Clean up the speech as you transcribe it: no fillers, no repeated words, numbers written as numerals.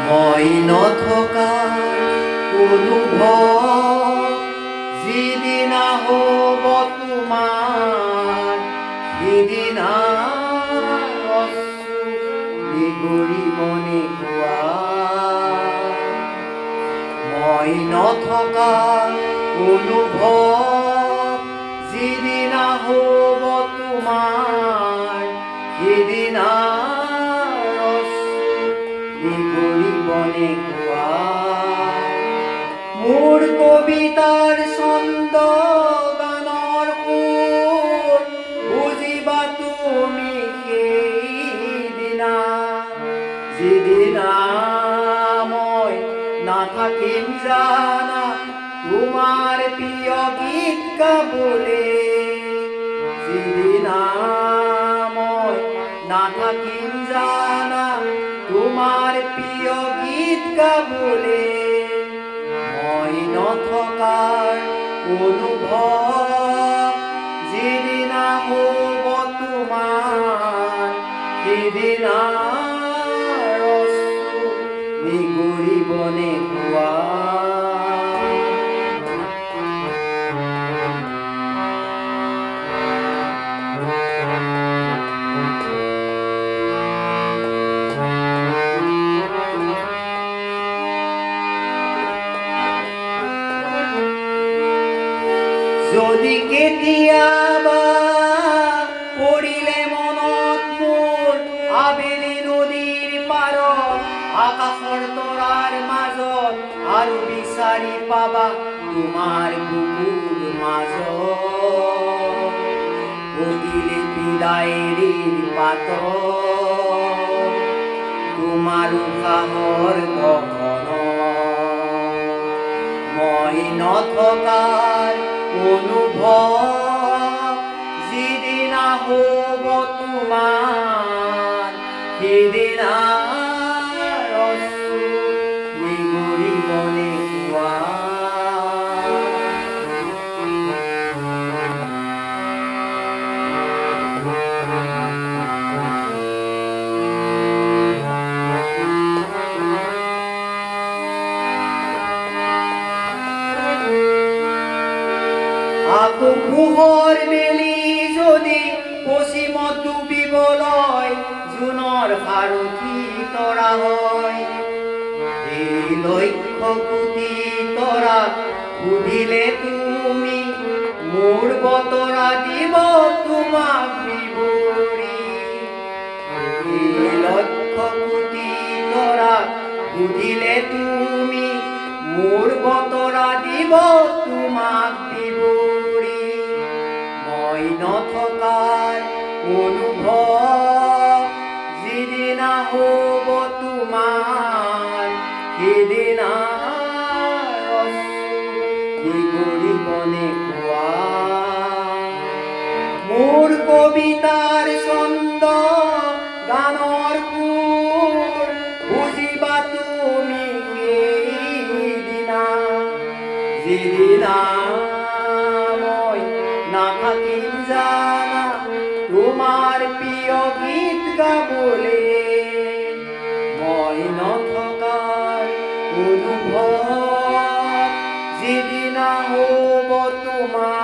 মই নথকাৰ অনুভৱ যিদিনা হ'ব তোমাৰ, সিদিনা নিগৰিবনে কোৱা। মই নথকাৰ অনুভৱ যিদিনা হ'ব তোমাৰ, সিদিনা নিগৰিবনে কোৱা। মোৰ কবিতাৰ ছন্দ গানৰ সুৰ বুজিবা তুমি সেইদিনা, যিদিনা মই নাথাকিম জানা তোমাৰ প্ৰিয় গীত গাবলে, যিদিনা মই নাথাকিম জানা তোমাৰ প্ৰিয় গীত গাবলে। মই নথকাৰ অনুভৱ যিদিনা হ'ব তোমাৰ, সিদিনা নিগৰিবনে কোৱা। যদি কেতিয়াবা পৰিলে মনত মোৰ আবেলি নদীৰ পাৰত, আকাশৰ তৰাৰ মাজত আৰু বিচাৰি পাবা তোমাৰ বুকুৰ মাজত, প্ৰতিলিপি ডায়েৰীৰ পাতত তোমাৰ উশাহৰ গহনত। মই নথকাৰ অনুভৱ যিদিনা হ'ব তোমাৰ, সিদিনা নিগৰিবনে কোৱা। আকৌ পোহৰ মেলি যদি পশ্চিমত ডুবিবলৈ জোনৰ সাৰথি তৰা হয়, এই লক্ষ্য কোটি তৰাক সুধিলে তুমি মোৰ বতৰা দিব তোমাক বিৱৰি। এই লক্ষ্য কোটি তৰাক সুধিলে তুমি মোৰ বতৰা দিব তোমাক বিৱৰি। মই নথকাৰ অনুভৱ যিদিনা হ'ব তোমাৰ, সিদিনা নিগৰিবনে কোৱা। মোৰ কবিতাৰ ছন্দ গানৰ সুৰ বুজিবা তুমি সেইদিনা, যিদিনা মই নাথাকিম জানা তোমাৰ প্ৰিয় গীত গাবলে। মই নথকাৰ অনুভৱ যিদিনা হ'ব তোমাৰ,